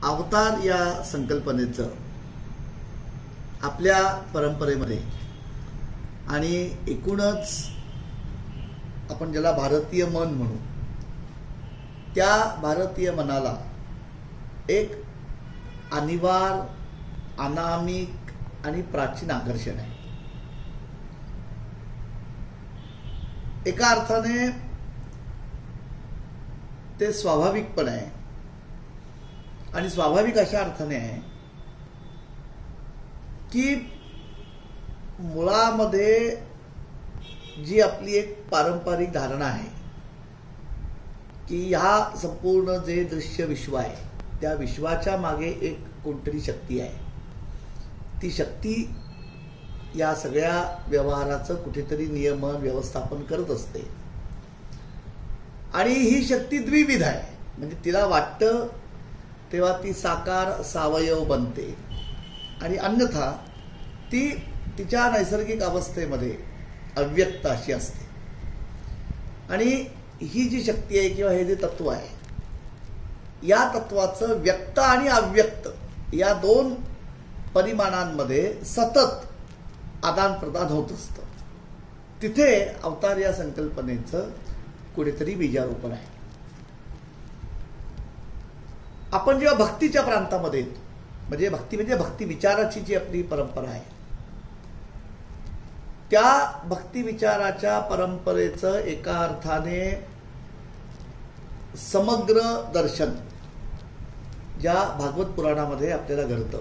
अवतार या संकल्पनेचं आपल्या परंपरेमध्ये आणि एकूणच आपण ज्याला भारतीय मन म्हणू त्या भारतीय मनाला एक अनिवार्य, अनामिक आणि प्राचीन आकर्षण आहे. एका अर्थाने ते स्वाभाविक पण आहे आणि स्वाभाविक अशा अर्थाने आहे की मुळामध्ये जी आपली एक पारंपरिक धारणा आहे की ह्या संपूर्ण जे दृश्य विश्व आहे त्या विश्वाच्या मागे एक कोणतरी शक्ती आहे. ती शक्ती या सगळ्या व्यवहाराचं कुठेतरी नियमन व्यवस्थापन करत असते आणि ही शक्ती द्विविध आहे. म्हणजे तिला वाटतं तेव्हा ती साकार सावयव बनते आणि अन्यथा ती तिच्या नैसर्गिक अवस्थेमध्ये अव्यक्त अशी असते. आणि ही जी शक्ती आहे किंवा हे जे तत्व आहे या तत्वाचं व्यक्त आणि अव्यक्त या दोन परिमाणांमध्ये सतत आदान प्रदान होत असतं. तिथे अवतार या संकल्पनेचं कुठेतरी बीजारोपण आहे. आपण जेव्हा भक्तीच्या प्रांतामध्ये येतो म्हणजे भक्ती विचाराची जी आपली परंपरा आहे त्या भक्ती विचाराच्या परंपरेचं एका अर्थाने समग्र दर्शन ज्या भागवत पुराणामध्ये आपल्याला घडतं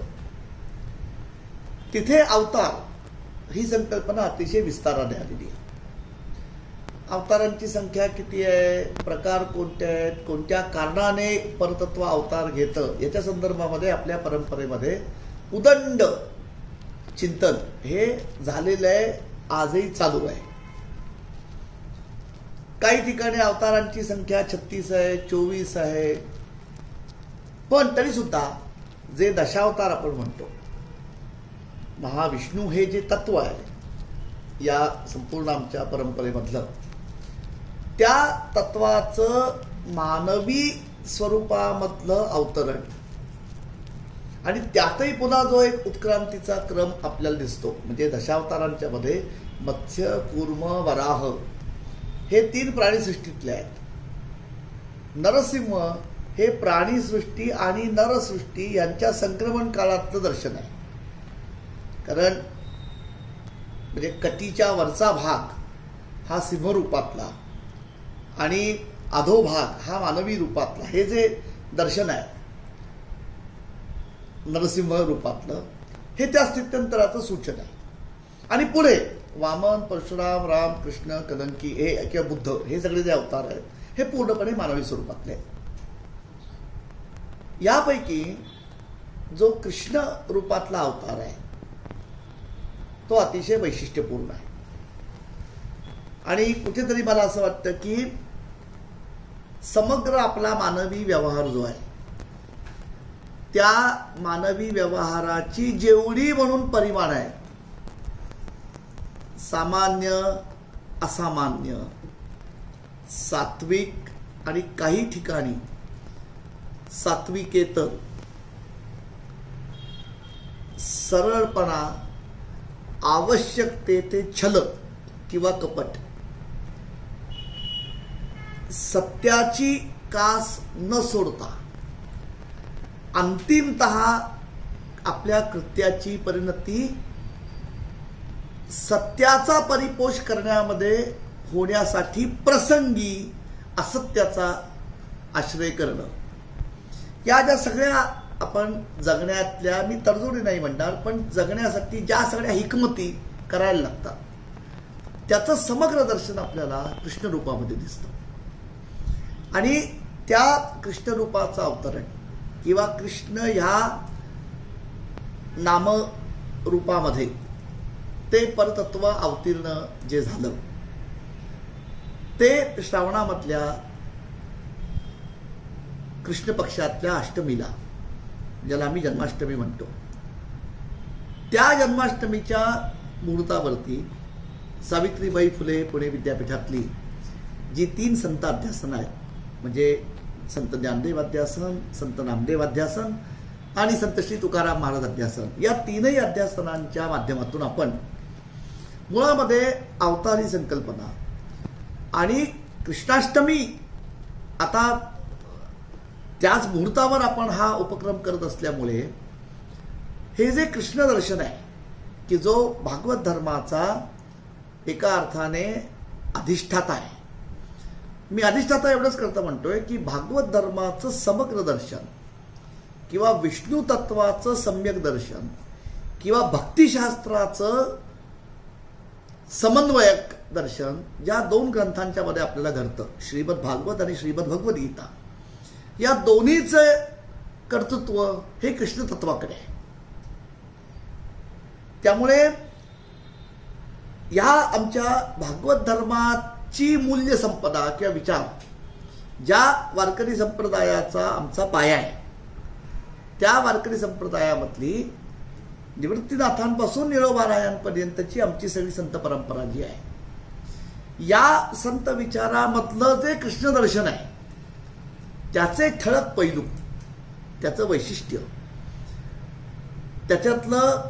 तिथे अवतार ही संकल्पना अतिशय विस्ताराने आलेली आहे. अवतारांची संख्या किती आहे, प्रकार कोणते आहेत, कोणत्या कारणाने परतत्व अवतार घेतं याच्या संदर्भामध्ये आपल्या परंपरेमध्ये उदंड चिंतन हे झालेलं आहे, आजही चालू आहे. काही ठिकाणी अवतारांची संख्या 36 आहे, 24 आहे. पण तरी सुद्धा जे दशावतार आपण म्हणतो महाविष्णू हे जे तत्व आहे या संपूर्ण आमच्या परंपरेमधलं त्या तत्वाचं मानवी स्वरूपामधलं अवतरण आणि त्यातही पुन्हा जो एक उत्क्रांतीचा क्रम आपल्याला दिसतो म्हणजे दशावतारांच्या मध्ये मत्स्य, कूर्म, वराह हे 3 प्राणीसृष्टीतले आहेत. नरसिंह हे प्राणीसृष्टी आणि नरसृष्टी यांच्या संक्रमण काळातलं दर्शन आहे. कारण म्हणजे कटीच्या वरचा भाग हा सिंह रूपातला आणि अधोभाग हा मानवी रूपातला हे जे दर्शन आहे नरसिंह रूपातलं हे त्या स्थित्यंतराचं सूचन आहे. आणि पुढे वामन, परशुराम, राम, कृष्ण, कलंकी हे किंवा बुद्ध हे सगळे जे अवतार आहेत हे पूर्णपणे मानवी स्वरूपातले आहेत. यापैकी जो कृष्ण रूपातला अवतार आहे तो अतिशय वैशिष्ट्यपूर्ण आहे. आणि कुठेतरी मला असं वाटतं की समग्र आपला मानवी व्यवहार जो आहे त्या मानवी व्यवहाराची जेवढी म्हणून परिमाण आहे सामान्य, असामान्य, सात्विक आणि काही ठिकाणी सात्विकेतर, सरळपणा, आवश्यकते ते छल किंवा कपट, सत्याची कास न सोडता अंतिमतः आपल्या कृत्याची परिणती सत्याचा परिपोष करण्यामध्ये होण्यासाठी प्रसंगी असत्याचा आश्रय करणं या ज्या सगळ्या आपण जगण्यातल्या मी तडजोडी नाही म्हणणार पण जगण्यासाठी ज्या सगळ्या हिकमती करायला लागतात त्याचं समग्र दर्शन आपल्याला कृष्ण रूपामध्ये दिसतं. आणि त्या कृष्ण रूपाचं अवतरण किंवा कृष्ण ह्या नामरूपामध्ये ते परतत्व अवतीर्ण जे झालं ते श्रावणामधल्या कृष्ण पक्षातल्या अष्टमीला ज्याला आम्ही जन्माष्टमी म्हणतो त्या जन्माष्टमीच्या मुहूर्तावरती सावित्रीबाई फुले पुणे विद्यापीठातली जी 3 संत अध्यासन आहेत म्हणजे संत ज्ञानदेव अध्यासन, संत नामदेव अध्यासन आणि संत श्री तुकाराम महाराज अध्यासन, या तीनही अध्यासनांच्या माध्यमातून आपण मुळामध्ये अवतारी संकल्पना आणि कृष्णाष्टमी, आता त्याच मुहूर्तावर आपण हा उपक्रम करत असल्यामुळे हे जे कृष्ण दर्शन आहे की जो भागवत धर्माचा एका अर्थाने अधिष्ठाता आहे, मी अधिष्ठाता एवढंच करता म्हणतोय की भागवत धर्माचं समग्र दर्शन किंवा विष्णू तत्वाचं सम्यक दर्शन किंवा भक्तिशास्त्राचं समन्वयक दर्शन ज्या दोन ग्रंथांच्या मध्ये आपल्याला घडतं, श्रीमद भागवत आणि श्रीमद भगवद्गीता, या दोन्हीचे कर्तृत्व हे कृष्ण तत्वाकडे आहे. त्यामुळे या आमच्या भागवत धर्माची मूल्य संपदा किंवा विचार ज्या वारकरी संप्रदायाचा आमचा पाया आहे, त्या वारकरी संप्रदायामधली निवृत्तीनाथांपासून निळोबारायांपर्यंतची आमची सगळी संत परंपरा जी आहे, या संत विचारामधलं जे कृष्ण दर्शन आहे त्याचे ठळक पैलू, त्याचं वैशिष्ट्य, त्याच्यातलं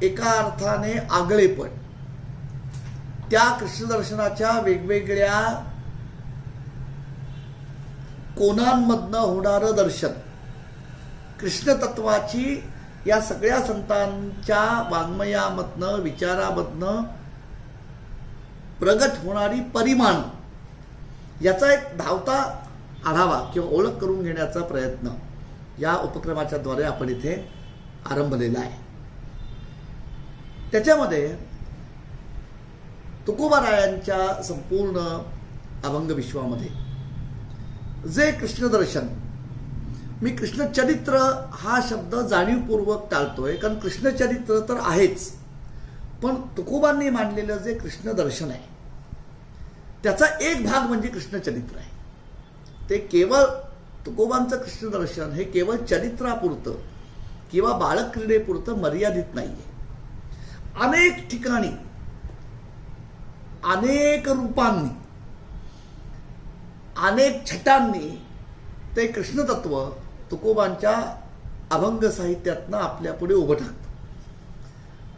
एका अर्थाने आगळेपण, त्या कृष्णदर्शनाच्या वेगवेगळ्या कोनांमधनं होणारं दर्शन, कृष्ण तत्वाची या सगळ्या संतांच्या वाङ्मयामधनं विचारामधनं प्रगट होणारी परिमाण, याचा एक धावता आढावा किंवा ओळख करून घेण्याचा प्रयत्न या उपक्रमाच्या द्वारे आपण इथे आरंभलेला आहे. त्याच्यामध्ये तुकोबारायांच्या संपूर्ण अभंग विश्वामध्ये जे कृष्णदर्शन, मी कृष्णचरित्र हा शब्द जाणीवपूर्वक टाळतोय कारण कृष्णचरित्र तर आहेच, पण तुकोबांनी मांडलेलं जे कृष्णदर्शन आहे त्याचा एक भाग म्हणजे कृष्णचरित्र आहे. ते केवळ तुकोबांचं कृष्णदर्शन हे केवळ चरित्रापुरतं किंवा बालक क्रीडेपुरतं मर्यादित नाहीये. अनेक ठिकाणी, अनेक रूपांनी, अनेक छटांनी ते कृष्णतत्व तुकोबांच्या अभंग साहित्यातनं आपल्या पुढे उभं टाकतं.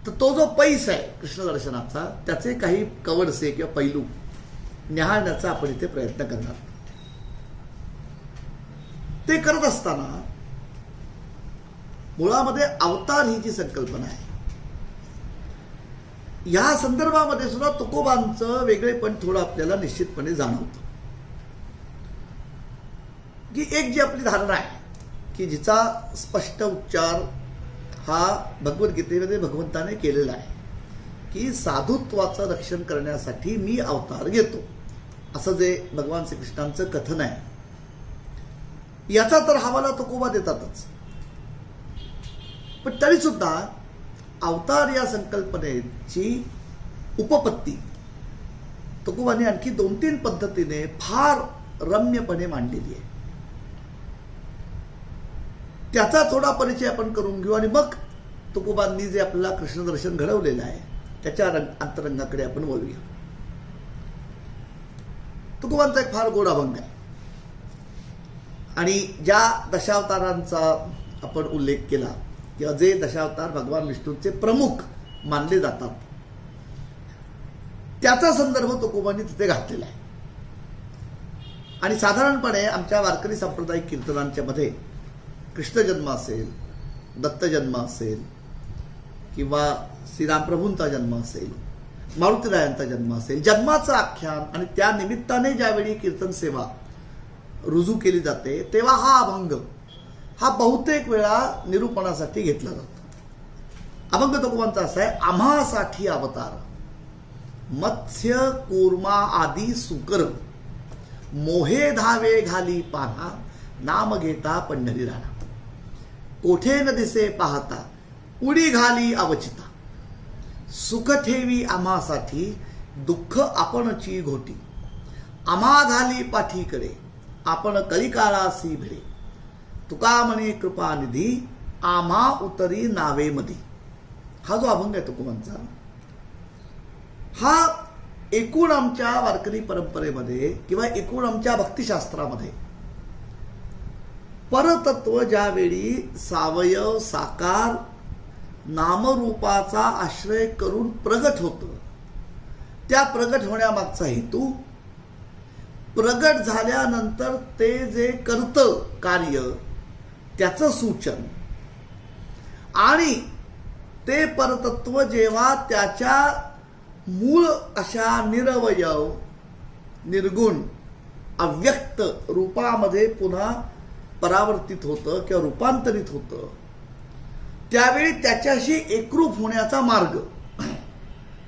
तर तो जो पैस आहे कृष्णदर्शनाचा, त्याचे काही कवडसे किंवा पैलू न्याहाळण्याचा आपण इथे प्रयत्न करणार. ते करत असताना मुळामध्ये अवतार ही जी संकल्पना आहे, या संदर्भामध्ये सुद्धा तुकोबांचं वेगळेपण थोडं आपल्याला निश्चितपणे जाणवतं. की एक जी आपली धारणा आहे की जिचा स्पष्ट उच्चार हा भगवद्गीतेमध्ये भगवंताने केलेला आहे की साधुत्वाचं रक्षण करण्यासाठी मी अवतार घेतो, असं जे भगवान श्रीकृष्णांचं कथन आहे, याचा तर हवाला तुकोबा देतातच. पण तरी सुद्धा अवतार या संकल्पनेची उपपत्ती तुकोबांनी आणखी 2-3 पद्धतीने फार रम्यपणे मांडलेली आहे. त्याचा थोडा परिचय आपण करून घेऊ आणि मग तुकोबांनी जे आपल्याला कृष्णदर्शन घडवलेलं आहे त्याच्या अंतरंगाकडे आपण बोलूया. तुकोबांचा एक फार गोड अभंग आहे आणि ज्या दशावतारांचा आपण उल्लेख केला किंवा जे दशावतार भगवान विष्णूचे प्रमुख मानले जातात त्याचा संदर्भ तुकोबांनी तिथे घातलेला आहे. आणि साधारणपणे आमच्या वारकरी सांप्रदायिक कीर्तनांच्या मध्ये कृष्ण जन्म असेल, दत्त जन्म असेल किंवा श्रीरामप्रभूंचा जन्म असेल, मारुतीरायांचा जन्म असेल, जन्माचं आख्यान आणि त्या निमित्ताने ज्यावेळी कीर्तन सेवा रुजू केली जाते तेव्हा हा अभंग हा बहुतेक वेळा निरूपणासाठी घेतला जातो. अभंग तुकोबांचा असा आहे, आम्हासाठी अवतार मत्स्य कूर्मा आदी सुकर, मोहे धावे घाली पाहा, नाम घेता पंढरी राणा, कोठे न दिसे पाहता उडी घाली अवचिता, सुख ठेवी आम्हासाठी दुःख आपणची घोटी, आम्हा घाली पाठीकडे आपण कलिकाळासी भिडे, तुका म्हणे कृपानिधी आम्हा उतरी नावे मधी. हा जो अभंग आहे तुकोबांचा, हा एकूण आमच्या वारकरी परंपरेमध्ये किंवा एकूण आमच्या भक्तिशास्त्रामध्ये परतत्व ज्यावेळी सावयव साकार नामरूपाचा आश्रय करून प्रगट होतं, त्या प्रगट होण्यामागचा हेतू, प्रगट झाल्यानंतर ते जे करतं कार्य त्याचं सूचन, आणि ते परतत्व जेव्हा त्याच्या मूळ अशा निरवयव निर्गुण अव्यक्त रूपामध्ये पुन्हा परावर्तित होतं किंवा रूपांतरित होतं, त्यावेळी त्याच्याशी एकरूप होण्याचा मार्ग,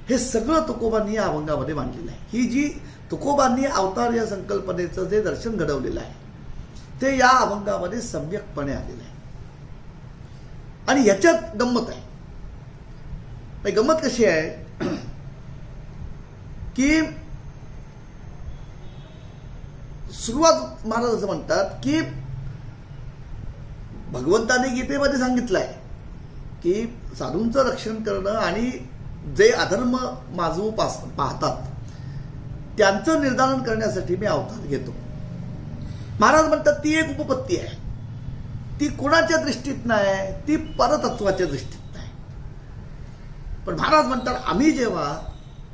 हे सगळं तुकोबांनी या अभंगामध्ये मांडलेलं आहे. ही जी तुकोबांनी अवतार या संकल्पनेचं जे दर्शन घडवलेलं आहे ते या अभंगामध्ये सम्यकपणे आलेलं आहे. आणि याच्यात गंमत आहे. गंमत कशी आहे की सुरुवात महाराज असं म्हणतात की भगवंताने गीतेमध्ये सांगितलंय की साधूंचं रक्षण करणं आणि जे अधर्म माजवू पाहतात त्यांचं निर्धारण करण्यासाठी मी अवतार घेतो. महाराज म्हणतात ती एक उपपत्ती आहे, ती कोणाच्या दृष्टीत नाही, ती परतत्वाच्या दृष्टीत नाही. पण महाराज म्हणतात आम्ही जेव्हा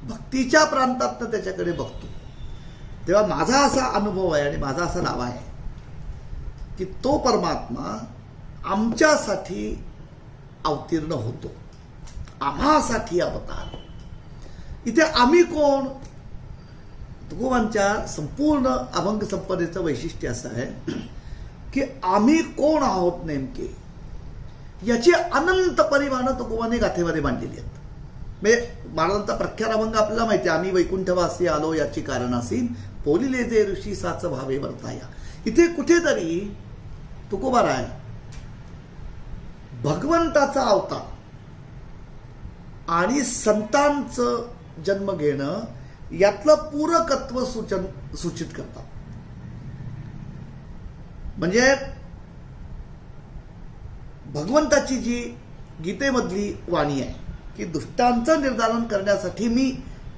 भक्तीच्या प्रांतात त्याच्याकडे बघतो तेव्हा माझा असा अनुभव आहे आणि माझा असा दावा आहे की तो परमात्मा आमच्यासाठी अवतीर्ण होतो, आम्हासाठी अवतार. इथे आम्ही कोण? तुकोबांच्या संपूर्ण अभंग संपदेचं वैशिष्ट्य असं आहे की आम्ही कोण आहोत नेमके याची अनंत परिमाणं तुकोबांनी गाथेमध्ये मांडलेली आहेत. म्हणजे महाराजांचा प्रख्यात अभंग आपल्याला माहिती आहे, आम्ही वैकुंठवासी आलो याची कारणासी बोलिले जे ऋषी साच भावे वर्ताया. इथे कुठेतरी तुकोबाराय भगवंताचा अवतार आणि संतांचं जन्म घेणं यातलं पूरकत्व सूचित करतात. म्हणजे भगवंताची जी गीतेमधली वाणी आहे की दुष्टांचं निर्धारण करण्यासाठी मी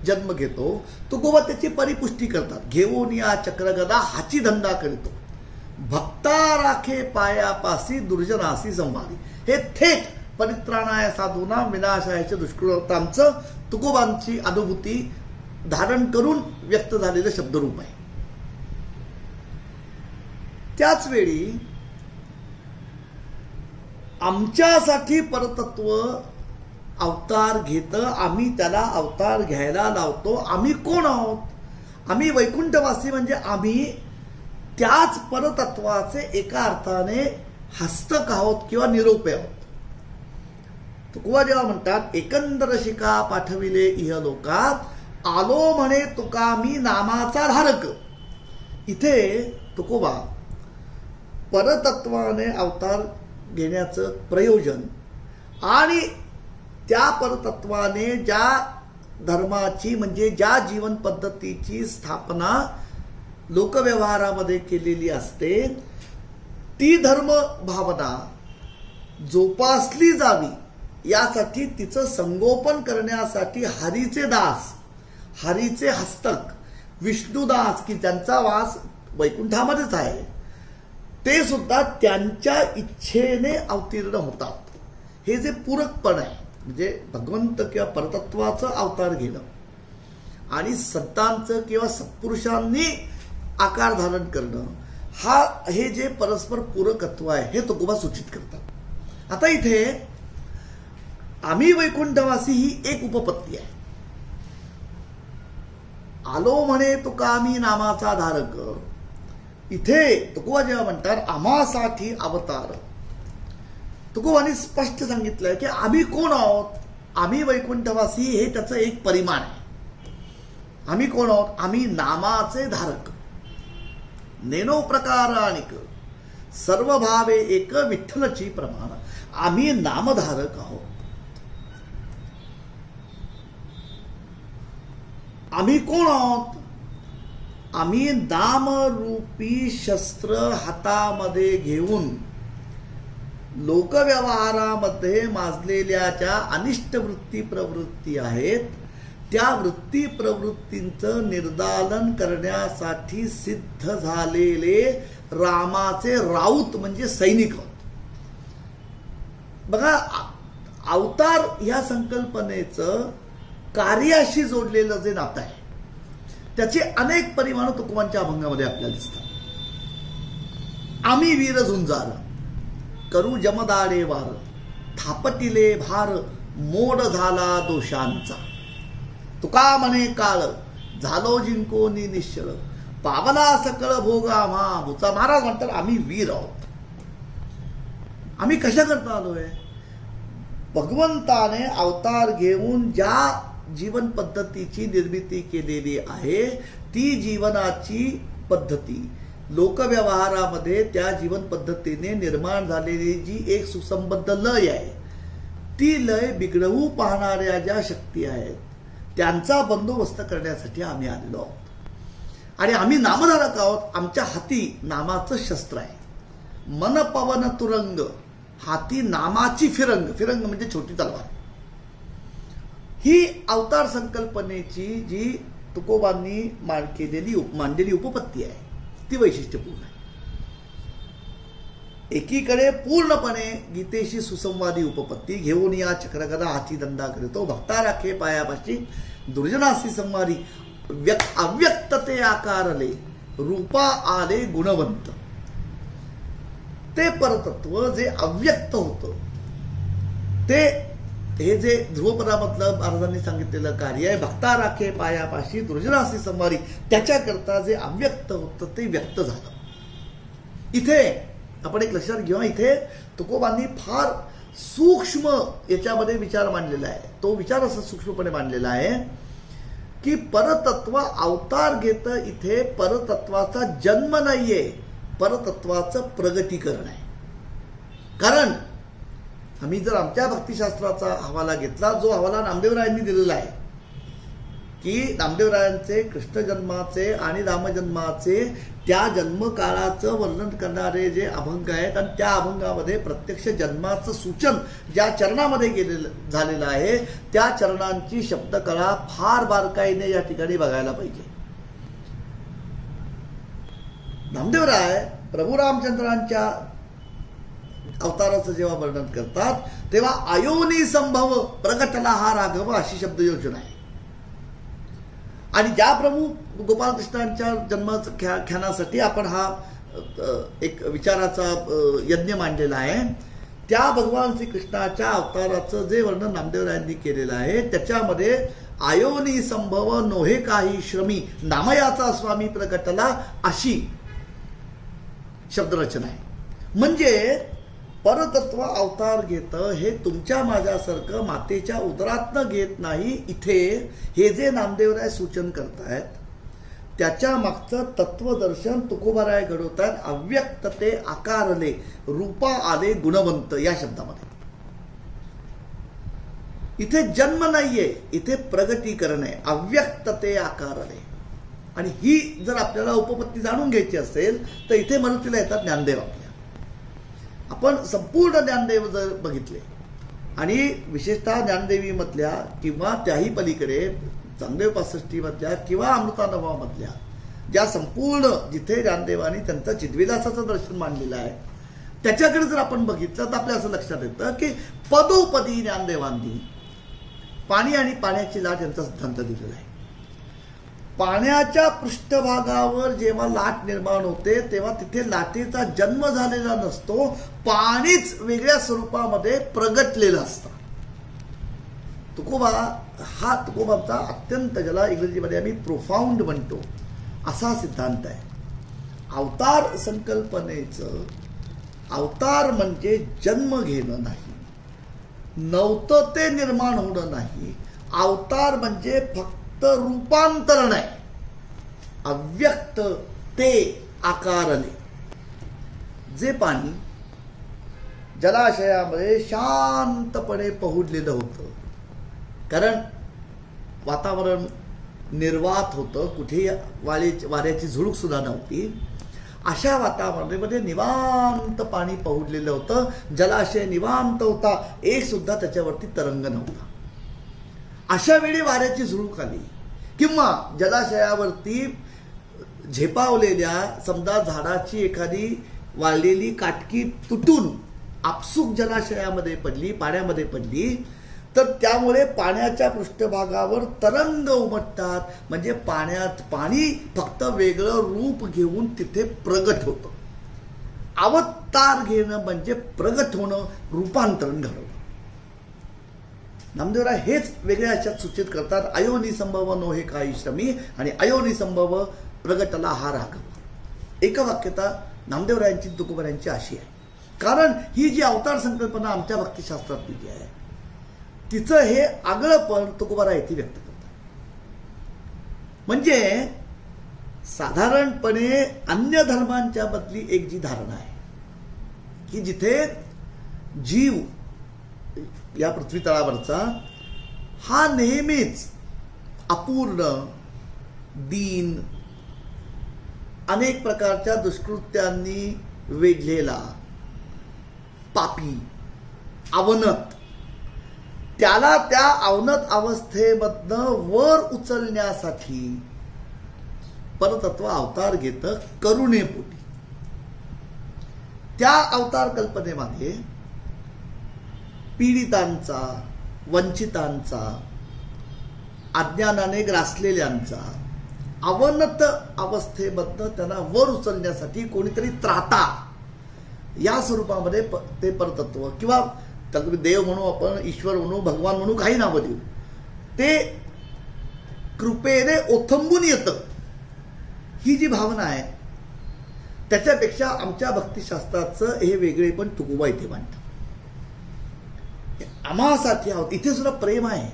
जन्म घेतो, तुकोबा त्याची परिपुष्टी करतात. घेऊन या चक्रगदा हाची धंदा करतो, भक्ता राखे पायापासी दुर्जनासी संवादी. हे थेट परित्राणाय साधूना विनाशायाचे दुष्कृतांचं तुकोबांची अनुभूती धारण करून व्यक्त झालेलं शब्दरूप आहे. त्याच वेळी आमच्यासाठी परतत्व अवतार घेतं, आम्ही त्याला अवतार घ्यायला लावतो. आम्ही कोण आहोत? आम्ही वैकुंठवासी, म्हणजे आम्ही त्याच परतत्वाचे एका अर्थाने हस्तक आहोत किंवा निरोपे आहोत. तुकोबा जेव्हा म्हणतात एकंदर शिका पाठविले इह लोकात आलो म्हणे तुका मी नामाचा धारक, इथे तुकोबा परतत्वाने अवतार घेण्याचं प्रयोजन आणि त्या परतत्वाने ज्या धर्माची म्हणजे ज्या जीवन पद्धतीची स्थापना लोकव्यवहारामध्ये केलेली असते ती धर्म भावना जोपासली जावी यासाठी तिचं संगोपन करण्यासाठी हरीचे दास, हरीचे हस्तक विष्णुदास की ज्यांचा वास वैकुंठामध्येच आहे, ते सुद्धा त्यांच्या इच्छेने अवतीर्ण होतात. हे जे पूरकपण आहे म्हणजे भगवंत किंवा परतत्वाचं अवतार घेणं आणि संतांचं किंवा सत्पुरुषांनी आकार धारण करणं, हे जे परस्पर पूरकत्व आहे हे तुकोबा सूचित करतात. आता इथे आम्ही वैकुंठवासी ही एक उपपत्ती आहे. आलो म्हणे तुका आम्ही नामाचा धारक, इथे तुकोबा जेव्हा म्हणतात आम्हासाठी अवतार, तुकोबांनी स्पष्ट सांगितलंय की आम्ही कोण आहोत, आम्ही वैकुंठवासी हे त्याचं एक परिमाण आहे. आम्ही कोण आहोत? आम्ही नामाचे धारक, नेनो प्रकार आणिक सर्व भावे एक विठ्ठलची प्रमाण, आम्ही नामधारक आहोत. आम्ही कोण आहोत? आम्ही नामरूपी शस्त्र हातामध्ये घेऊन लोकव्यवहारामध्ये माजलेल्या ज्या अनिष्ट वृत्ती प्रवृत्ती आहेत त्या वृत्ती प्रवृत्तींचं निर्दालन करण्यासाठी सिद्ध झालेले रामाचे राऊत म्हणजे सैनिक होत. बघा, अवतार ह्या संकल्पनेचं कार्याशी जोडलेलं जे नातं आहे त्याचे अनेक परिमाण तुकोबांच्या अभंगामध्ये आपल्याला दिसतात. आम्ही वीर झुंजार करू जमदाडे वार, थापटिले भार मोड झाला दोषांचा, तुका म्हणे काळ झालो जिंकोनी निश्चळ, पावला सकळ भोग आम्हा भुचा. महाराज म्हणतात आम्ही वीर आहोत. आम्ही कशा करता आलोय? भगवंताने अवतार घेऊन ज्या जीवन पद्धतीची निर्मिती केलेली आहे ती जीवनाची पद्धती लोकव्यवहारामध्ये त्या जीवन पद्धतीने निर्माण झालेली जी एक सुसंबद्ध लय आहे ती लय बिघडवू पाहणाऱ्या ज्या शक्ती आहेत त्यांचा बंदोबस्त करण्यासाठी आम्ही आलेलो आहोत. आणि आम्ही नामधारक आहोत. आमच्या हाती नामाचं शस्त्र आहे. मन पवन तुरंग, हाती नामाची फिरंग. फिरंग म्हणजे छोटी तलवार. ही अवतार संकल्पनेची जी तुकोबांनी मांडलेली उपपत्ती आहे ती वैशिष्ट्यपूर्ण आहे. एकीकडे पूर्णपणे गीतेशी सुसंवादी उपपत्ती घेऊन या चक्रगदा हाती दंडा करीतो, भक्ता राखे पायापाशी दुर्जनासी संवारी, अव्यक्तते आकारले रूपा आले गुणवंत. ते परतत्व जे अव्यक्त होतं ते हे जे ध्रुवपदामधलं महाराजांनी सांगितलेलं कार्य आहे, भक्ता राखे पायापाशी दुर्जनासी संवारी, त्याच्याकरता जे अव्यक्त होतं ते व्यक्त झालं. इथे आपण एक लक्षात घेऊ, इथे तुकोबांनी फार सूक्ष्म याच्यामध्ये विचार मांडलेला आहे. तो विचार असा सूक्ष्मपणे मांडलेला आहे की परतत्व अवतार घेत इथे परतत्वाचा जन्म नाहीये, परतत्वाचं प्रगतीकरण आहे. कारण आम्ही जर आमच्या भक्तिशास्त्राचा हवाला घेतला, जो हवाला नामदेवरायांनी दिलेला आहे की नामदेवरायांचे कृष्ण जन्माचे आणि रामजन्माचे त्या जन्मकाळाचं वर्णन करणारे जे अभंग आहेत आणि त्या अभंगामध्ये प्रत्यक्ष जन्माचं सूचन ज्या चरणामध्ये गेलेलं झालेलं आहे त्या चरणांची शब्दकळा फार बारकाईने या ठिकाणी बघायला पाहिजे. नामदेवराय प्रभू रामचंद्रांच्या अवताराचं जेव्हा वर्णन करतात तेव्हा अयोनी संभव प्रगटला हा राघव अशी शब्दयोजना आहे. आणि ज्या प्रभू गोपालकृष्णांच्या जन्माख्यानासाठी आपण हा एक विचाराचा यज्ञ मांडलेला आहे, त्या भगवान श्रीकृष्णाच्या अवताराचं जे वर्णन नामदेवरायांनी केलेलं आहे त्याच्यामध्ये अयोनी संभव नोहे काही श्रमी नामयाचा स्वामी प्रगटला अशी शब्दरचना आहे. म्हणजे परतत्व अवतार घेतं हे तुमच्या माझ्यासारखं मातेच्या उदरातनं घेत नाही. इथे हे जे नामदेवराय सूचन करतायत त्याच्या मागचं तत्वदर्शन तुकोबाराय घडवतात. अव्यक्तते आकारले रूपा आले गुणवंत या शब्दामध्ये. इथे जन्म नाहीये, इथे प्रगतीकरण आहे. अव्यक्तते आकारले. आणि ही जर आपल्याला उपपत्ती जाणून घ्यायची असेल तर इथे मदतीला येतात ज्ञानदेव. आपण संपूर्ण ज्ञानदेव जर बघितले आणि विशेषतः ज्ञानदेवी मधल्या किंवा त्याही पलीकडे चांगदेव 65 मधल्या किंवा अमृतानुभवा मधल्या ज्या संपूर्ण जिथे ज्ञानदेवानी त्यांचं चिद्विलासाचं दर्शन मांडलेलं आहे त्याच्याकडे जर आपण बघितलं तर आपल्या असं लक्षात येतं की पदोपदी ज्ञानदेवांनी पाणी आणि पाण्याची लाट यांचा सिद्धांत दिलेला आहे. पाण्याच्या पृष्ठभागावर जेव्हा लाट निर्माण होते तेव्हा तिथे लाटेचा जन्म झालेला नसतो, पाणीच वेगळ्या स्वरूपामध्ये प्रगटलेलं असतं. तुकोबांचा अत्यंत ज्याला इंग्रजीमध्ये आम्ही प्रोफाउंड म्हणतो असा सिद्धांत आहे. अवतार संकल्पनेचं अवतार म्हणजे जन्म घेणं नाही, नव्हतं ते निर्माण होणं नाही. अवतार म्हणजे फक्त रूपांतरण आहे. अव्यक्त ते आकारले. जे पाणी जलाशयामध्ये शांतपणे पहुडलेलं होतं कारण वातावरण निर्वात होतं, कुठेही वाऱ्याची झुळूक सुद्धा नव्हती. अशा वातावरणामध्ये निवांत पाणी पहुडलेलं होतं. जलाशय निवांत होता, एक सुद्धा त्याच्यावरती तरंग नव्हता. अशा वेळी वाऱ्याची झुळूक आली किंवा जलाशयावरती झेपावलेल्या समजा झाडाची एखादी वाळलेली काटकी तुटून आपसूक जलाशयामध्ये पडली, पाण्यामध्ये पडली, तर त्यामुळे पाण्याच्या पृष्ठभागावर तरंग उमटतात. म्हणजे पाणी फक्त वेगळं रूप घेऊन तिथे प्रगट होतं. अवतार घेणं म्हणजे प्रगट होणं, रूपांतरण घडवणं. नामदेवराय हेच वेगळ्या अशात सूचित करतात. अयोनी संभव नो हे काही श्रमी आणि अयोनी संभव प्रगटला हा राघव. एक वाक्यता नामदेवरायांची तुकोबारायांची अशी आहे. कारण ही जी अवतार संकल्पना आमच्या भक्तिशास्त्रात दिली आहे तिचं हे आगळंपण तुकोबाराय इथे व्यक्त करतात. म्हणजे साधारणपणे अन्य धर्मांच्या बदली एक जी धारणा आहे की जिथे जीव या पृथ्वी तळावरचा हा नेहमीच अपूर्ण, दीन, अनेक प्रकारच्या दुष्कृत्यांनी वेढलेला, पापी, अवनत, त्याला त्या अवनत अवस्थेमधनं वर उचलण्यासाठी परतत्व अवतार घेतं करुणेपोटी. त्या अवतार कल्पनेमध्ये पीडितांचा, वंचितांचा, अज्ञानाने ग्रासलेल्यांचा अवनत अवस्थेमधनं त्यांना वर उचलण्यासाठी कोणीतरी त्राता या स्वरूपामध्ये ते परतत्व किंवा त्याला देव म्हणू, आपण ईश्वर म्हणू, भगवान म्हणू, काही नावं देऊ, ते कृपेने ओथंबून येतं. ही जी भावना आहे त्याच्यापेक्षा आमच्या भक्तिशास्त्राचं हे वेगळे पण तुकोबा इथे मांडतात. आम्हासाठी आहोत इथे सुद्धा प्रेम आहे.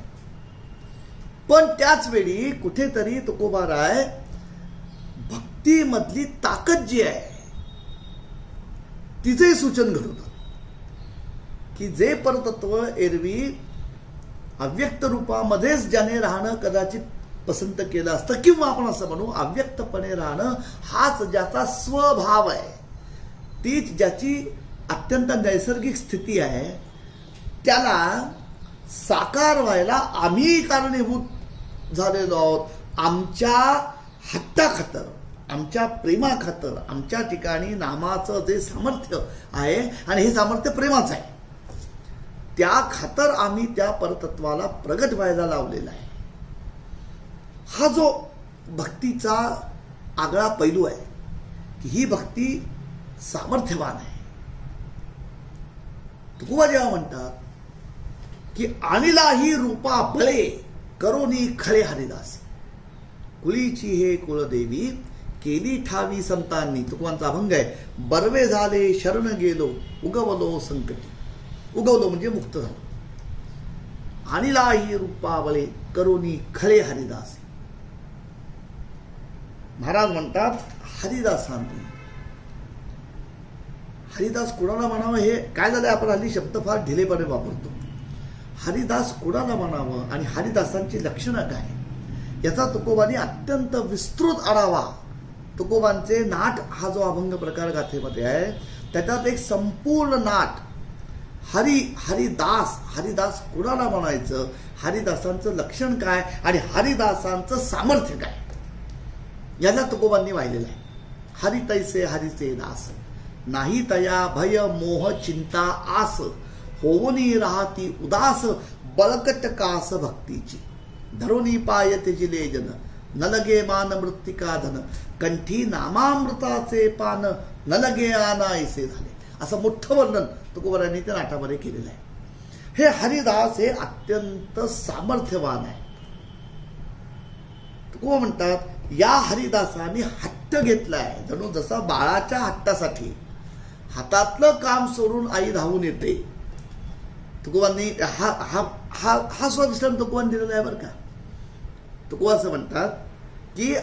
पण त्याच वेळी कुठेतरी तुकोबाराय भक्तीमधली ताकद जी आहे तिचे सूचन घडवतात की जे परतत्व एरवी अव्यक्त रूपामध्येच ज्याने राहणं कदाचित पसंत केलं असतं, किंवा आपण असं म्हणू अव्यक्तपणे राहणं हाच ज्याचा स्वभाव आहे, तीच ज्याची अत्यंत नैसर्गिक स्थिती आहे, त्याला साकार व्हायला आम्ही कारणीभूत झालेलो आहोत. आमच्या हट्टाखातर, आमच्या प्रेमाखातर, आमच्या ठिकाणी नामाचं जे सामर्थ्य आहे आणि हे सामर्थ्य प्रेमाचं आहे, त्या खातर आम्ही त्या परतत्वाला प्रगट व्हायला लावलेला आहे. हा जो भक्तीचा आगळा पैलू आहे की ही भक्ती सामर्थ्यवान आहे. तुकोबा जेव्हा म्हणतात की आणिलाही रूपा बळे करोनी खळे हरिदास, कुळीची हे कुळदेवी केली ठावी संतांनी. तुकोबांचा अभंग आहे. बर्वे झाले शरण गेलो उगवलो संकटी. उगवलो म्हणजे मुक्त झालो. आणिलाही रूपा बळे करोनी खळे हरिदास. महाराज म्हणतात हरिदासांनी. हरिदास कुणाला म्हणावं हे काय झालंय, आपण हल्ली शब्द फार ढिलेपणे वापरतो. हरिदास कुणाला म्हणावं आणि हरिदासांची लक्षणं काय याचा तुकोबांनी अत्यंत विस्तृत आढावा, तुकोबांचे नाट हा जो अभंग प्रकार गाथेमध्ये आहे त्याच्यात एक संपूर्ण नाट हरिदास, हरिदास कुणाला म्हणायचं, हरिदासांचं लक्षण काय आणि हरिदासांचं सामर्थ्य काय याला तुकोबांनी वाहिलेलं आहे. हरि तैसे हरिचे दास, नाही तया भय मोह चिंता आस, होवनी राहती उदास बळकट कास भक्तीची. धरोनी पाय तेजिले जन, न लगे मान मृत्तिका धन, कंठी नामामृताचे पान, न लगे आनायसे झाले. असं मोठं वर्णन तुकोबारांनी त्या नाटामध्ये केलेलं आहे. हे हरिदास हे अत्यंत सामर्थ्यवान आहे. तुकोबा म्हणतात या हरिदासाने हट्ट घेतलाय, जणू जसा बाळाच्या हट्टासाठी हातातलं काम सोडून आई धावून येते. तुकोबांनी हा स्वदृष्टांत तुकोबांनी दिलेला आहे बरं का. तुकोबा असं म्हणतात की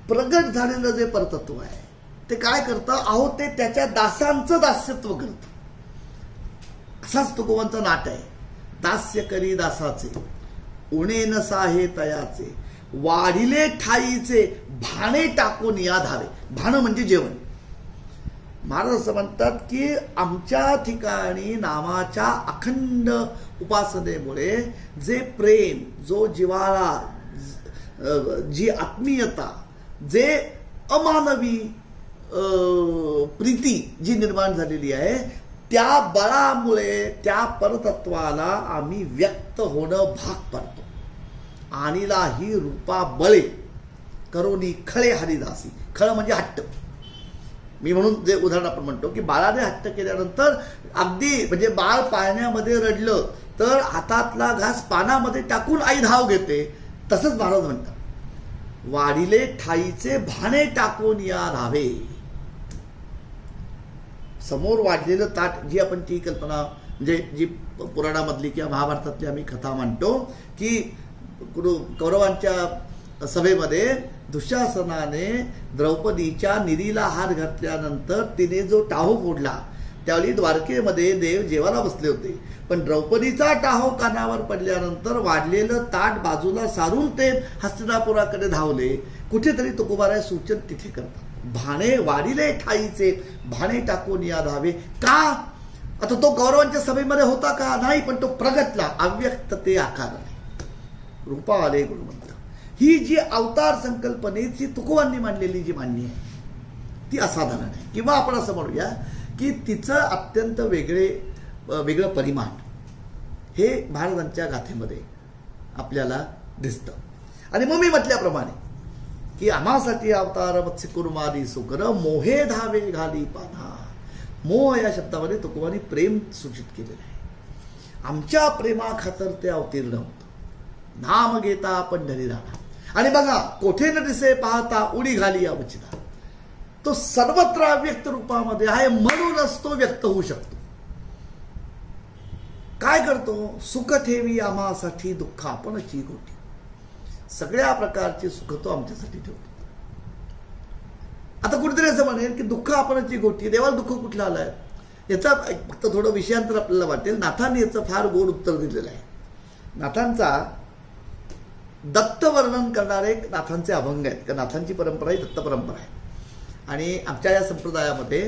प्रगट झालेलं जे परतत्व आहे ते काय करतं, अहो ते त्याच्या दासांचं दास्यत्व करतं. असाच तुकोबांचा नाट आहे. दास्य करी दासाचे, उणे नसा हे तयाचे, वाढिले ठाईचे, भाणे टाकून या धावे. भाणं म्हणजे जेवण. महाराज असं म्हणतात की आमच्या ठिकाणी नामाच्या अखंड उपासनेमुळे जे प्रेम, जो जिव्हाळा, जी आत्मीयता, जे अमानवी प्रीती जी निर्माण झालेली आहे, त्या बळामुळे त्या परतत्वाला आम्ही व्यक्त होणं भाग पडतो. आणीला ही रूपा बळे करोनी खळे हरिदासी. खळ म्हणजे हट्ट. मी म्हणून जे उदाहरण आपण म्हणतो की बाळाने हट्ट केल्यानंतर अगदी म्हणजे बाळ पाळण्यामध्ये रडलं तर हातातला घास पानामध्ये टाकून आई धाव घेते. तसंच महाराज म्हणतात, वाढिले ठाईचे भाणे टाकून या धावे. समोर वाढलेलं ताट, जी आपण ती कल्पना म्हणजे जी पुराणामधली किंवा महाभारतातली आम्ही कथा मांडतो की कौरवांच्या सभेमध्ये दुःशासनाने द्रौपदीच्या निरीला हार घातल्यानंतर तिने जो टाहो फोडला, त्यावेळी द्वारकेमध्ये देव जेवायला बसले होते, पण द्रौपदीचा टाहो कानावर पडल्यानंतर वाढलेलं ताट बाजूला सारून ते हस्तिनापुराकडे धावले. कुठेतरी तुकोबाराय सूचन तिथे करतात, भाणे वाढिले ठाईचे भाणे टाकून या धावे. का? आता तो कौरवांच्या सभेमध्ये होता का? नाही, पण तो प्रगटला अव्यक्त ते आकाराने. रूपा आले गुणवंत. ही जी अवतार संकल्पनेची तुकोबांनी मांडलेली जी मांडणी आहे ती असाधारण आहे, किंवा आपण असं म्हणूया की तिचं अत्यंत वेगळं परिमाण हे महाराजांच्या गाथेमध्ये आपल्याला दिसतं. आणि मग मी म्हटल्याप्रमाणे की आम्हासाठी अवतार मत्स्य कुर्मादी सुकर मोहे धावे घाली पाना. मोह या शब्दामध्ये तुकोबांनी प्रेम सूचित केलेलं आहे. आमच्या प्रेमाखातर ते अवतीर्ण होतं. नाम घेता पंढरी राणा. आणि बघा, कोठे न दिसे पाहता उडी घाली या वचिता. तो सर्वत्र अव्यक्त रूपामध्ये आहे, म्हणूनच तो व्यक्त होऊ शकतो. काय करतो? सुख ठेवी आम्हासाठी दुःख आपणची गोटी. सगळ्या प्रकारची सुख तो आमच्यासाठी ठेवतो. आता कुठेतरी असं म्हणेल की दुःख आपणची गोटी, देवाला दुःख कुठलं आलंय? याचा फक्त थोडं विषयांतर आपल्याला वाटेल. नाथांनी याचं फार गोड उत्तर दिलेलं आहे. नाथांचा दत्त वर्णन करणारे नाथांचे अभंग आहेत, का नाथांची परंपरा ही दत्त परंपरा आहे. आणि आमच्या या संप्रदायामध्ये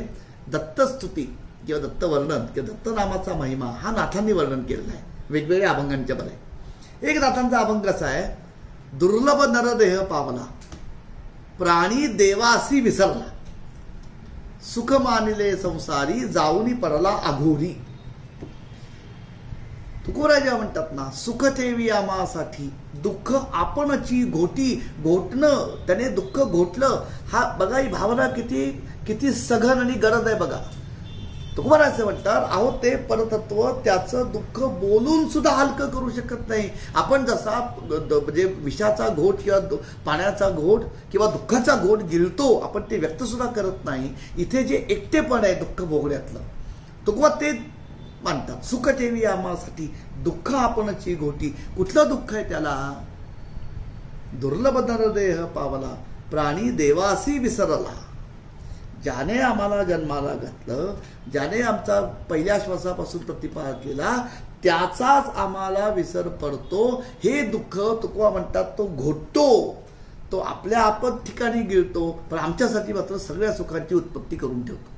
दत्तस्तुती किंवा दत्त वर्णन किंवा दत्त नामाचा महिमा हा नाथांनी वर्णन केलेला आहे वेगवेगळ्या अभंगांच्या मध्ये. एक नाथांचा अभंग असा आहे, दुर्लभ नरदेह पावला प्राणी देवासी विसरला सुख मानिले संसारी जाऊनी परला अघोरी. तुकोराजा म्हणतात ना, सुख ठेवी आम्हासाठी दुःख आपणची घोटी. घोटणं, त्याने दुःख घोटलं. हा बघा, ही भावना किती सघन आणि गरज आहे बघा. तुकोबाराय म्हणतात, अहो ते परतत्व त्याचं दुःख बोलून सुद्धा हलकं करू शकत नाही. आपण जसा म्हणजे विषाचा घोट किंवा पाण्याचा घोट किंवा दुःखाचा घोट गिळतो, आपण ते व्यक्त सुद्धा करत नाही. इथे जे एकटेपण आहे दुःख भोगण्यातलं, तुकोबा ते मानतात. सुख ठेवी आम्हासाठी दुःख आपणची घोटी. कुठलं दुःख आहे त्याला? दुर्लभ नरदेह पावला प्राणी देवासी विसरला. ज्याने आम्हाला जन्माला घातलं, ज्याने आमचा पहिल्या श्वासापासून प्रतिपाद केला, त्याचाच आम्हाला विसर पडतो. हे दुःख तुकोबा म्हणतात तो घोटतो, तो आपल्या आपत ठिकाणी गिळतो, पण आमच्यासाठी मात्र सगळ्या सुखांची उत्पत्ती करून ठेवतो.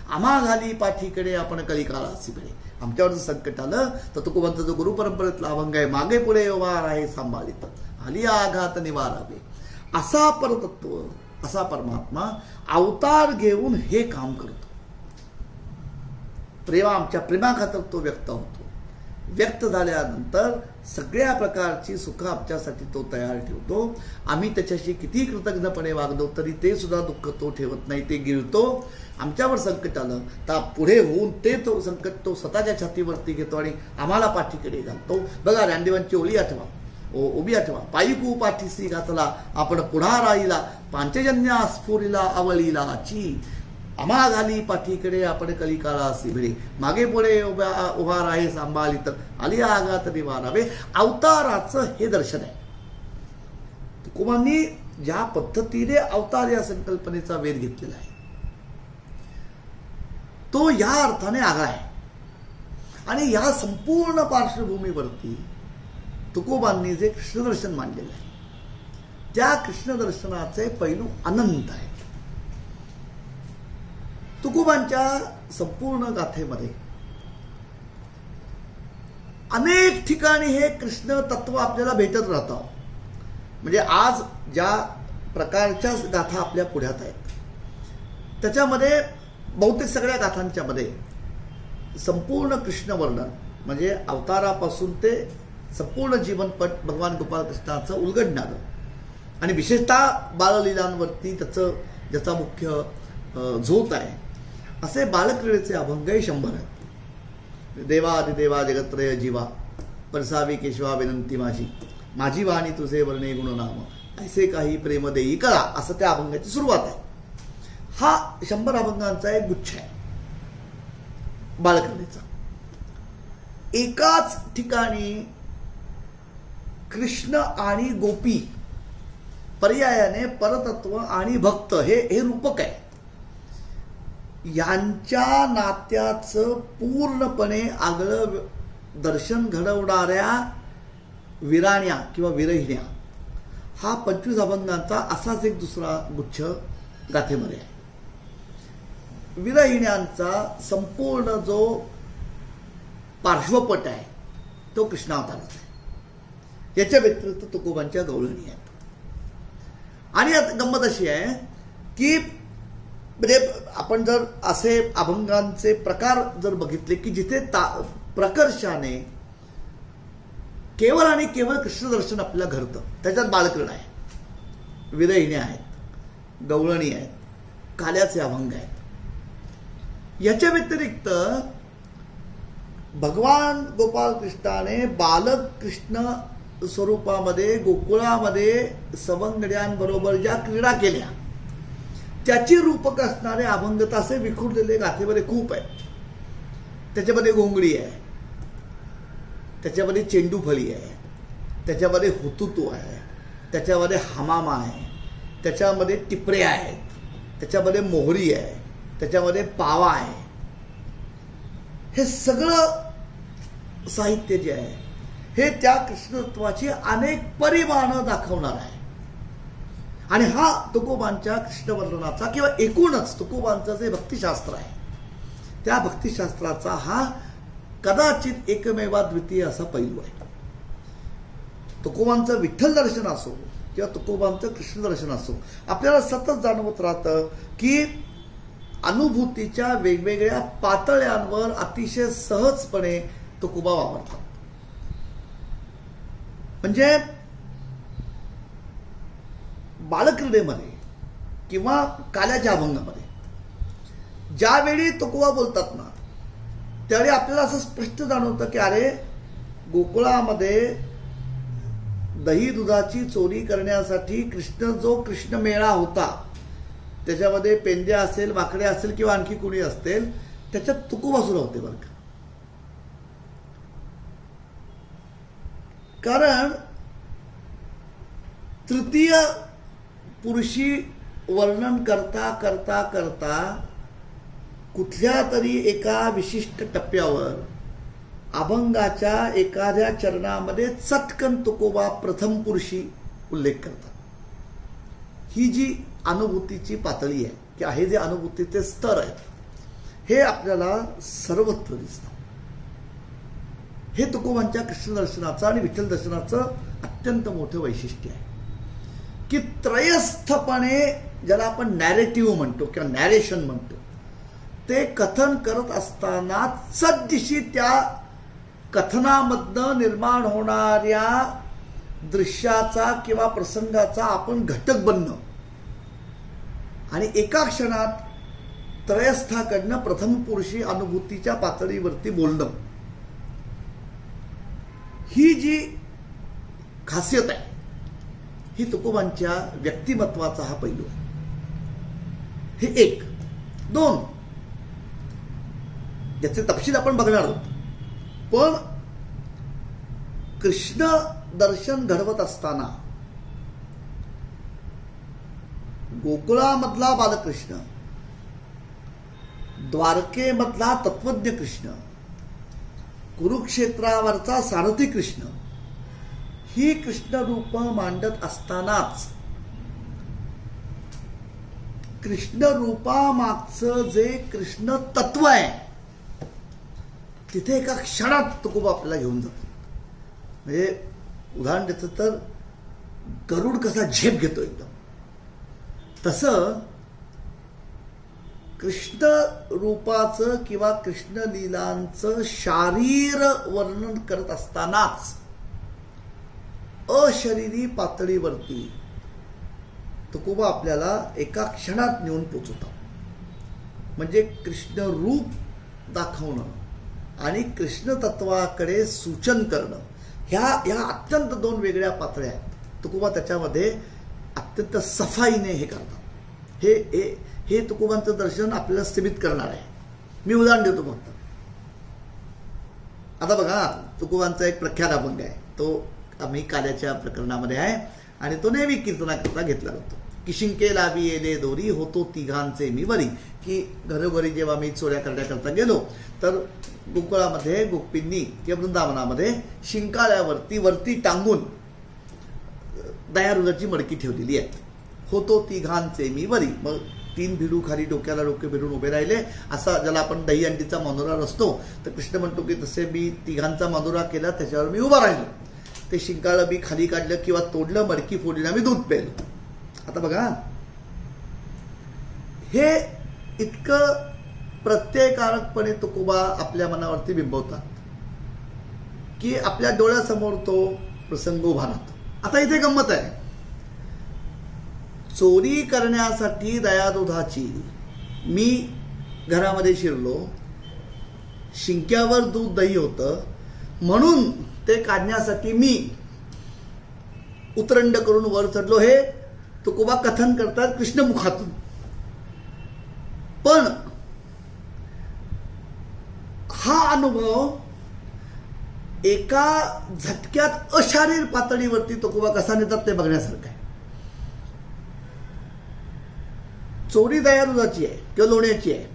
आम्हा घाली पाठीकडे आपण कलिकाळासी कडे. आमच्यावर जर संकट आलं तर तुकोबांचा जो गुरु परंपरेतला अभंग आहे, मागे पुढे वार आहे सांभाळित आली आघात निवारावे. असा परतत्व, असा परमात्मा अवतार घेऊन हे काम करतो. आमच्या प्रेमाखातर तो व्यक्त होतो. व्यक्त झाल्यानंतर सगळ्या प्रकारची सुख आमच्यासाठी तो तयार ठेवतो. आम्ही त्याच्याशी किती कृतज्ञपणे वागलो तरी ते सुद्धा दुःख तो ठेवत नाही, ते गिळतो. आमच्यावर संकट आलं तर पुढे होऊन ते तो संकट तो स्वतःच्या छातीवरती घेतो आणि आम्हाला पाठीकडे घालतो. बघा, रांडेवांची ओळी आठवा, उभी आठवा. पायीकू पाठीसी घातला आपण पुढा राहिला पांचजन्या स्फुरिला आवळीलाची. आम्हा घाली पाठीकडे आपण कलिकाळासी भिडे. मागे पुढे उभा राहे सांभाळित आली आघात निवारावे. अवताराचं हे दर्शन आहे. तुकोबांनी ज्या पद्धतीने अवतार या संकल्पनेचा वेध घेतलेला आहे तो या अर्थाने आगळा आहे. आणि या संपूर्ण पार्श्वभूमीवरती तुकोबांनी जे कृष्णदर्शन मांडलेलं आहे त्या कृष्णदर्शनाचे पैलू अनंत आहे. तुकोबांच्या संपूर्ण गाथेमध्ये अनेक ठिकाणी हे कृष्ण तत्व आपल्याला भेटत राहतं. म्हणजे आज ज्या प्रकारच्या गाथा आपल्या पुढ्यात आहेत. त्याच्यामध्ये बहुतेक सगळ्या गाथांच्या मध्ये संपूर्ण कृष्ण वर्णन म्हणजे अवतारापासून ते संपूर्ण जीवनपट भगवान गोपाळकृष्णाचं उलगडणारं आणि विशेषतः बाललीलांवरती ज्याचा मुख्य झोत आहे असे बालक्रीडेचे अभंगही 100 आहेत. देवादिदेवा जगत्रय जीवा परसावी केशवा विनंती माझी वाणी तुझे वर्णे गुणनाम ऐसे काही प्रेम देई करा असं त्या अभंगाची सुरुवात आहे. हा 100 अभंगांचा एक गुच्छ आहे बालक्रीडेचा. एकाच ठिकाणी कृष्ण आणि गोपी पर्यायाने परतत्व आणि भक्त हे रूपक आहे. यांच्या नात्याचं पूर्णपणे आगळं दर्शन घडवणाऱ्या विराण्या किंवा विरहिण्या हा 25 अभंगांचा असाच एक दुसरा गुच्छ गाथेमध्ये आहे. विरहिण्यांचा संपूर्ण जो पार्श्वपट आहे तो कृष्णावताराचा आहे. याच्या व्यतिरिक्त तुकोबांच्या गवळणी आहेत. आणि गंमत अशी आहे की म्हणजे आपण जर असे अभंगांचे प्रकार जर बघितले की जिथे प्रकर्षाने केवळ आणि केवळ कृष्ण दर्शन आपल्याला घडतं त्याच्यात बालक्रीडा आहे, विरहिण्या आहेत, गवळणी आहेत, काल्याचे अभंग आहेत. याच्या व्यतिरिक्त भगवान गोपाळकृष्णाने बालकृष्ण स्वरूपामध्ये गोकुळामध्ये सवंगड्यांबरोबर ज्या क्रीडा केल्या त्याची रूपक असणारे अभंग असे विखुरलेले गाथेमध्ये खूप आहेत. त्याच्यामध्ये घोंगडी आहे, त्याच्यामध्ये चेंडूफळी आहे, त्याच्यामध्ये हुतुतू आहे, त्याच्यामध्ये हमामा आहे, त्याच्यामध्ये टिपरे आहेत, त्याच्यामध्ये मोहरी आहे, त्याच्यामध्ये पावा आहे. हे सगळं साहित्य जे आहे हे त्या कृष्णत्वाची अनेक परिमाणं दाखवणार आहे. आणि हा तुकोबांच्या कृष्णवर्णनाचा किंवा एकूणच तुकोबांचं जे भक्तिशास्त्र आहे त्या भक्तिशास्त्राचा हा कदाचित एकमेवाद्वितीय असा पैलू आहे. तुकोबांचं विठ्ठल दर्शन असो किंवा तुकोबांचं कृष्ण दर्शन असो आपल्याला सतत जाणवत राहतं की अनुभूतीच्या वेगवेगळ्या पातळ्यांवर अतिशय सहजपणे तुकोबा वावरतात. म्हणजे बालक्रीडेमध्ये किंवा काल्याच्या अभंगामध्ये ज्यावेळी तुकोबा बोलतात ना त्यावेळी आपल्याला असं स्पष्ट जाणवतं की अरे गोकुळामध्ये दही दुधाची चोरी करण्यासाठी कृष्ण मेळा होता त्याच्यामध्ये पेंद्या असेल, माकडे असेल किंवा आणखी कुणी असेल त्याच्यात तुकोबा सुरू होते बरं का. कारण तृतीय पुरुषी वर्णन करता करता करता कुठल्या तरी एका विशिष्ट टप्प्यावर अभंगाच्या एखाद्या चरणामध्ये चटकन तुकोबा प्रथम पुरुषी उल्लेख करतात. ही जी अनुभूतीची पातळी आहे किंवा हे जे अनुभूतीचे स्तर आहेत हे आपल्याला सर्वत्र दिसतं. हे तुकोबांच्या कृष्ण दर्शनाचं आणि विठ्ठल दर्शनाचं अत्यंत मोठं वैशिष्ट्य आहे की त्रयस्थपणे ज्याला आपण नॅरेटिव्ह म्हणतो किंवा नॅरेशन म्हणतो ते कथन करत असताना सद्दिशी त्या कथनामधनं निर्माण होणाऱ्या दृश्याचा किंवा प्रसंगाचा आपण घटक बनणं आणि एका क्षणात त्रयस्थाकडनं प्रथम पुरुषी अनुभूतीच्या पातळीवरती बोलणं ही जी खासियत आहे ही तुकोबांच्या व्यक्तिमत्वाचा हा पैलू आहे. हे एक. दोन, याचे तपशील आपण बघणार आहोत पण कृष्ण दर्शन घडवत असताना गोकुळामधला बालकृष्ण, द्वारकेमधला तत्वज्ञ कृष्ण, कुरुक्षेत्रावरचा सारथी कृष्ण ही कृष्ण रूप मांडत असतानाच कृष्ण रूपामागचं जे कृष्ण तत्व आहे तिथे एका क्षणात तुकोबा आपल्याला घेऊन जातो. म्हणजे उदाहरण द्यायचं तर गरुड कसा झेप घेतो एकदम तसं कृष्ण रूपाचं किंवा कृष्ण लीलांचं शारीर वर्णन करत असतानाच अशरीरी पातळीवरती तुकोबा आपल्याला एका क्षणात नेऊन पोचवतात. म्हणजे कृष्ण रूप दाखवणं आणि कृष्ण तत्वाकडे सूचन करणं ह्या अत्यंत दोन वेगळ्या पातळ्या आहेत. तुकोबा त्याच्यामध्ये अत्यंत सफाईने हे करतात. हे तुकोबांचं दर्शन आपल्याला सीमित करणार आहे. मी उदाहरण देतो फक्त. आता बघा, तुकोबांचा एक प्रख्यात अभंग आहे, तो आम्ही काल्याच्या प्रकरणामध्ये आहे आणि तो नेहमी कीर्तनाकरता घेतला जातो. की शिंके लावी येले दोरी होतो तिघांचे मी बरी. की घरोघरी जेव्हा मी चोऱ्या करण्याकरता गेलो तर गोकुळामध्ये गोपींनी किंवा वृंदावनामध्ये शिंकाळ्यावरती वरती टांगून दयारुदाची मडकी ठेवलेली आहे. होतो तिघांचे मी बरी. मग 3 भिडू खाली डोक्याला डोके भिडून उभे राहिले. असा ज्याला आपण दहीहंडीचा मानुरा रचतो तर कृष्ण म्हणतो की तसे मी तिघांचा मानुरा केला, त्याच्यावर मी उभा राहिलो. ते शिंकाळं मी खाली काढलं किंवा तोडलं, मडकी फोडली, आम्ही दूध प्यायलो. आता बघा, हे इतकं प्रत्ययकारकपणे तुकोबा आपल्या मनावरती बिंबवतात की आपल्या डोळ्यासमोर तो प्रसंग उभा राहतो. आता इथे गंमत आहे. चोरी करण्यासाठी दयादुधाची मी घरामध्ये शिरलो, शिंक्यावर दूध दही होतं म्हणून ते काढण्यासाठी मी उतरंड करून वर चढलो. हे तुकोबा कथन करतात कृष्णमुखातून. पण हा अनुभव एका झटक्यात अशारीर पातळीवरती तुकोबा कसा नेतात ते बघण्यासारखं आहे. चोरी दयादुधाची आहे किंवा लोण्याची आहे,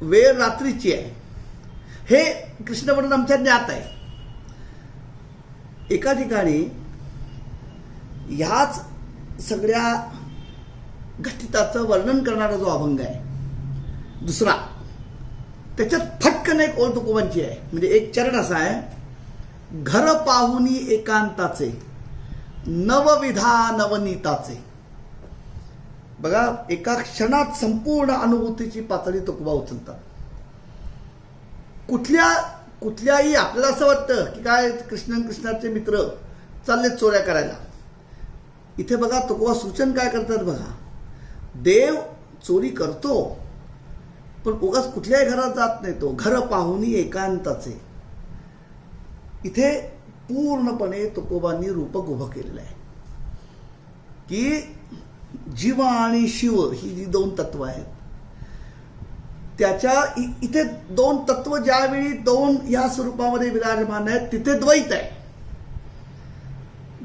वेळ रात्रीची आहे, हे कृष्णवर्णन आमच्या ज्ञात आहे. एका ठिकाणी ह्याच सगळ्या घटिताचं वर्णन करणारा जो अभंग आहे दुसरा, त्याच्यात फटकन एक ओळ तुकोबांची आहे. म्हणजे एक चरण असा आहे, घर पाहुनी एकांताचे नवविधा नवनीताचे. बघा, एका क्षणात संपूर्ण अनुभूतीची पातळी तुकोबा उचलतात. कुठल्याही आपल्याला असं वाटतं की काय कृष्णाचे मित्र चालले चोऱ्या करायला. इथे बघा तुकोबा सूचन काय करतात बघा. देव चोरी करतो पण उगाच कुठल्याही घरात जात नाही तो. घर पाहुनी एकांताचे. इथे पूर्णपणे तुकोबांनी रूपक उभं केलेलं आहे की जीव आणि शिव ही जी 2 तत्व आहेत, त्याच्या इथे 2 तत्व ज्यावेळी 2 या स्वरूपामध्ये विराजमान आहेत तिथे द्वैत आहे.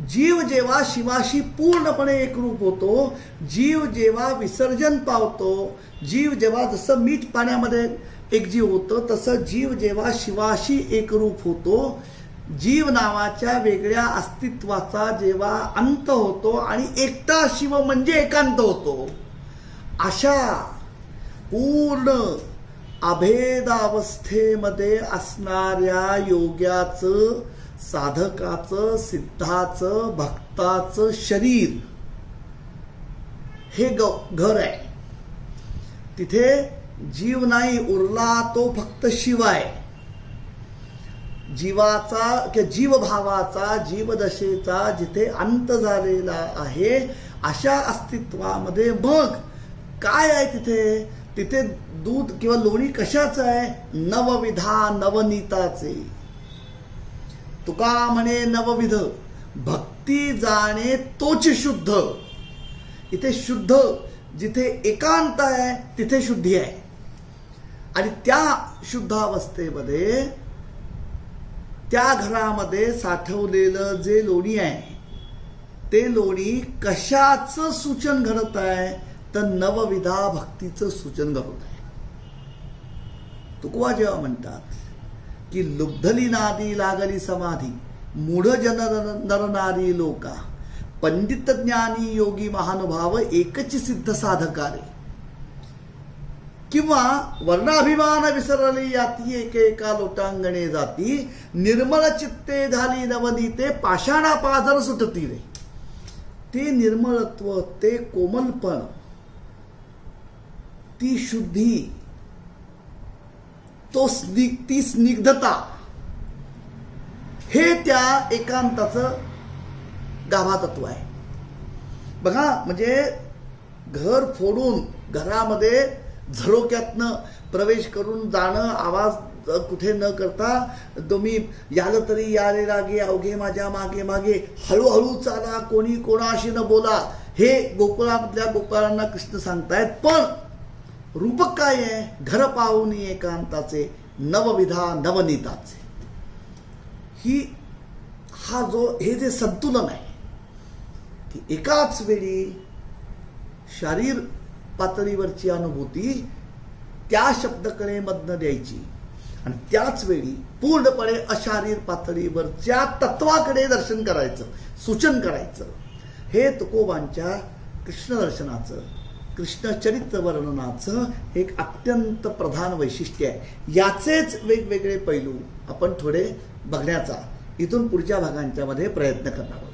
जीव जेव्हा शिवाशी पूर्णपणे एकरूप होतो, जीव जेव्हा विसर्जन पावतो, जीव जेव्हा जसं मीठ पाण्यामध्ये एकजीव होतं तसं जीव जेव्हा शिवाशी एकरूप होतो, जीव नावाच्या वेगळ्या अस्तित्वाचा जेव्हा अंत होतो आणि एकटा शिव म्हणजे एकांत होतो, अशा पूर्ण अभेदावस्थेमध्ये असणाऱ्या योग्याचं, साधकाचं, सिद्धाचं, भक्ताचं शरीर हे घर आहे. तिथे जीव नाही उरला, तो फक्त शिव आहे. जीवाचा किंवा जीवभावाचा, जीवदशेचा जिथे अंत झालेला आहे अशा अस्तित्वामध्ये मग काय आहे तिथे? तिथे दूध किंवा लोणी कशाचं आहे? नवविधा नवनीताचे. तुका म्हणे नवविध भक्ती जाणे तोच शुद्ध. इथे शुद्ध जिथे एकांत आहे तिथे शुद्धी आहे. आणि त्या शुद्धावस्थेमध्ये त्या घरामध्ये साठवलेलं जे लोणी आहे ते लोणी कशाचं सूचन घडत आहे? तर नवविधा भक्तीचं सूचन घडत आहे. तुकोबा जेव्हा म्हणतात की लुब्धली नादी लागली समाधी मूढ जन नरनारी लोका पंडित ज्ञानी योगी महानुभाव एकची सिद्ध साधकारे, किंवा वर्णाभिमान विसरली याती एकेका लोटांगणे जाती निर्मळ चित्ते झाली नवनीते पाषाणा पाजर सुटती रे. ते निर्मळत्व, ते कोमलपण, ती शुद्धी, ती स्निग्धता, हे त्या एकांताचं गाभा तत्व आहे. बघा, म्हणजे घर फोडून घरामध्ये झरोक्यातनं प्रवेश करून जाणं, आवाज कुठे न करता तुम्ही याल तरी याले लागे अवघे माझ्या मागे मागे, हळूहळू चाला, कोणी कोणाशी न बोला, हे गोकुळामधल्या गोपाळांना कृष्ण सांगतायत. पण रूपक काय आहे? घर पाहुनी एकांताचे, नवविधा नवनीताचे. हे जे संतुलन आहे की एकाच वेळी शारीर पातळीवरची अनुभूती त्या शब्दकडे मधनं द्यायची आणि त्याच वेळी पूर्णपणे अशारीर पातळीवरच्या तत्वाकडे दर्शन करायचं, सूचन करायचं. हे तुकोबांच्या कृष्ण दर्शनाचं, कृष्ण चरित्र वर्णनाचं एक अत्यंत प्रधान वैशिष्ट्य आहे. याचेच वेगवेगळे पैलू आपण थोडे बघण्याचा इथून पुढच्या भागांच्या मध्ये प्रयत्न करणार आहोत.